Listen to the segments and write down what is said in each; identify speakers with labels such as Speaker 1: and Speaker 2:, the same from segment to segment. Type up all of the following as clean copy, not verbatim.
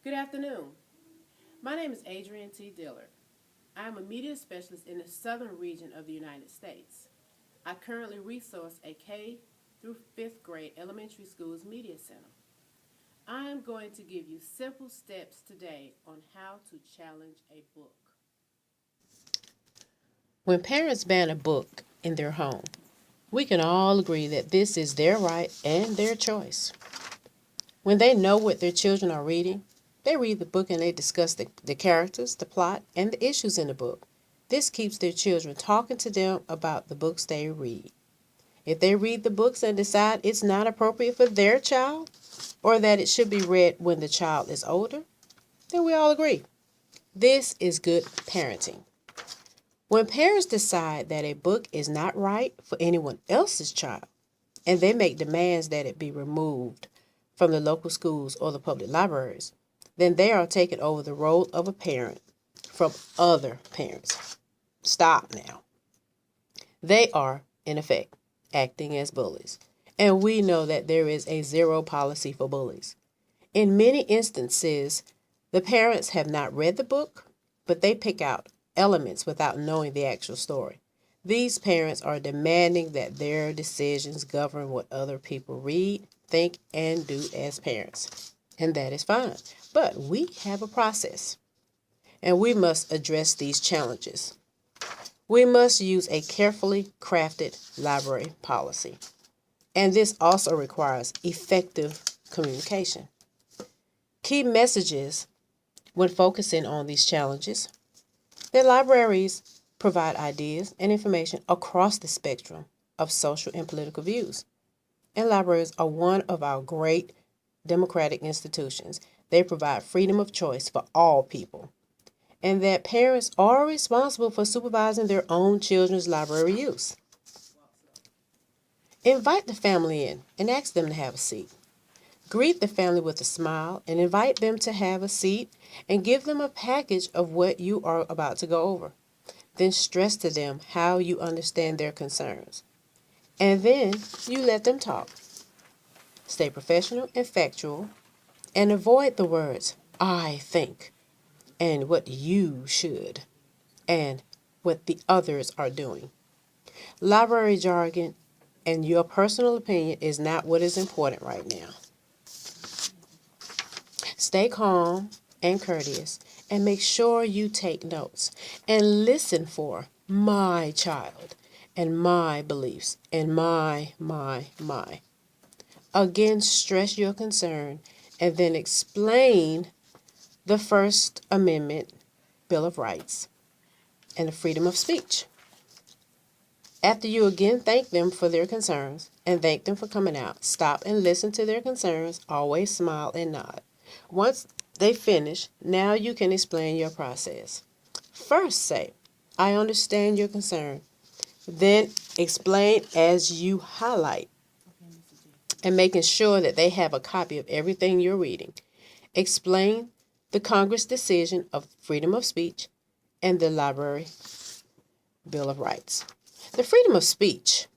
Speaker 1: Good afternoon. My name is Adrienne T. Dillard. I am a media specialist in the southern region of the United States. I currently resource a K through 5th grade elementary school's media center. I am going to give you simple steps today on how to challenge a book. When parents ban a book in their home, we can all agree that this is their right and their choice. When they know what their children are reading, they read the book and they discuss the characters, the plot, and the issues in the book. This keeps their children talking to them about the books they read. If they read the books and decide it's not appropriate for their child, or that it should be read when the child is older, then we all agree. This is good parenting. When parents decide that a book is not right for anyone else's child, and they make demands that it be removed from the local schools or the public libraries, then they are taking over the role of a parent from other parents. Stop now. They are, in effect, acting as bullies. And we know that there is a zero policy for bullies. In many instances, the parents have not read the book, but they pick out elements without knowing the actual story. These parents are demanding that their decisions govern what other people read, think, and do as parents. And that is fine. But we have a process, and we must address these challenges. We must use a carefully crafted library policy. And this also requires effective communication. Key messages when focusing on these challenges: the libraries provide ideas and information across the spectrum of social and political views. And libraries are one of our great democratic institutions. They provide freedom of choice for all people, and that parents are responsible for supervising their own children's library use. Invite the family in and ask them to have a seat. Greet the family with a smile and invite them to have a seat and give them a package of what you are about to go over. Then stress to them how you understand their concerns. And then you let them talk. Stay professional and factual and avoid the words "I think" and "what you should" and "what the others are doing." Library jargon and your personal opinion is not what is important right now. Stay calm and courteous and make sure you take notes and listen for "my child" and "my beliefs" and my. Again, stress your concern and then explain the First Amendment Bill of Rights and the freedom of speech. After you again thank them for their concerns and thank them for coming out, stop and listen to their concerns. Always smile and nod. Once they finish, now you can explain your process. First say, "I understand your concern." Then explain as you highlight and making sure that they have a copy of everything you're reading. Explain the Congress decision of freedom of speech and the Library Bill of Rights. The freedom of speech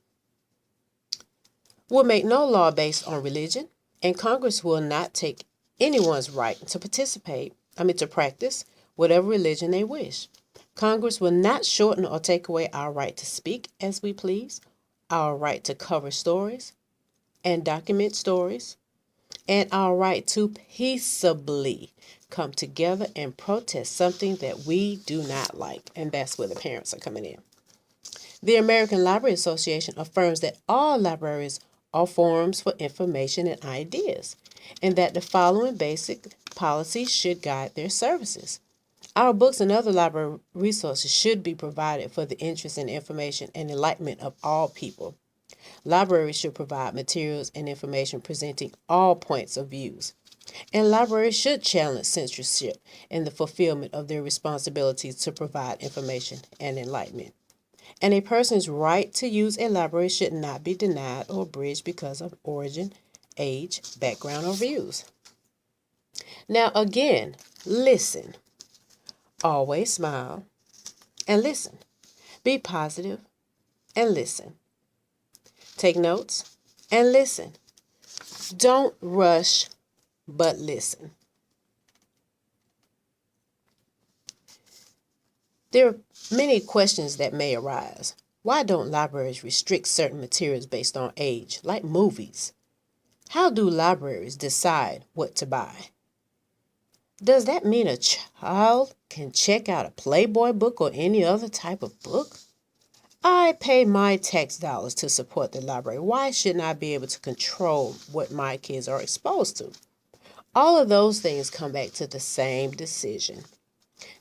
Speaker 1: will make no law based on religion, and Congress will not take anyone's right to practice whatever religion they wish. Congress will not shorten or take away our right to speak as we please, our right to cover stories and document stories, and our right to peaceably come together and protest something that we do not like. And that's where the parents are coming in. The American Library Association affirms that all libraries are forums for information and ideas, and that the following basic policies should guide their services. Our books and other library resources should be provided for the interest and information and enlightenment of all people. Libraries should provide materials and information presenting all points of views. And libraries should challenge censorship in the fulfillment of their responsibilities to provide information and enlightenment. And a person's right to use a library should not be denied or abridged because of origin, age, background, or views. Now, again, listen. Always smile and listen. Be positive and listen. Take notes and listen. Don't rush, but listen. There are many questions that may arise. Why don't libraries restrict certain materials based on age, like movies? How do libraries decide what to buy? Does that mean a child can check out a Playboy book or any other type of book? I pay my tax dollars to support the library. Why shouldn't I be able to control what my kids are exposed to? All of those things come back to the same decision.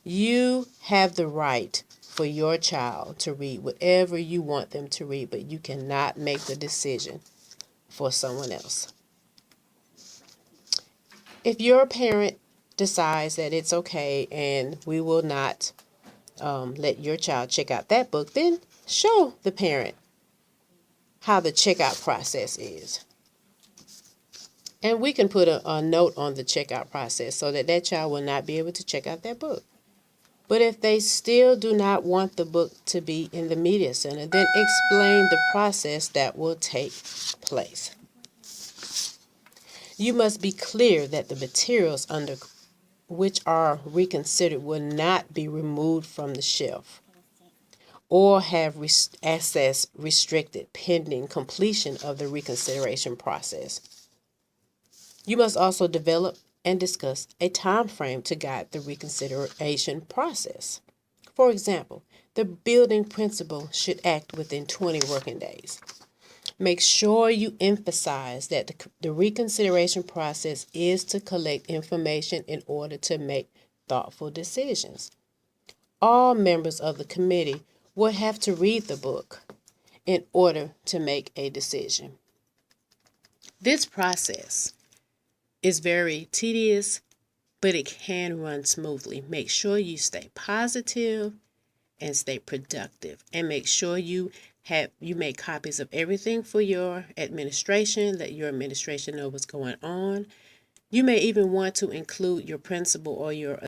Speaker 1: You have the right for your child to read whatever you want them to read, but you cannot make the decision for someone else. If your parent decides that it's okay and we will not let your child check out that book, then show the parent how the checkout process is. And we can put a note on the checkout process so that that child will not be able to check out that book. But if they still do not want the book to be in the media center, then explain the process that will take place. You must be clear that the materials under which are reconsidered will not be removed from the shelf or have access restricted pending completion of the reconsideration process. You must also develop and discuss a time frame to guide the reconsideration process. For example, the building principal should act within 20 working days. Make sure you emphasize that the reconsideration process is to collect information in order to make thoughtful decisions. All members of the committee will have to read the book in order to make a decision. This process is very tedious, but it can run smoothly. Make sure you stay positive and stay productive, and make sure you make copies of everything for your administration, let your administration know what's going on. You may even want to include your principal or your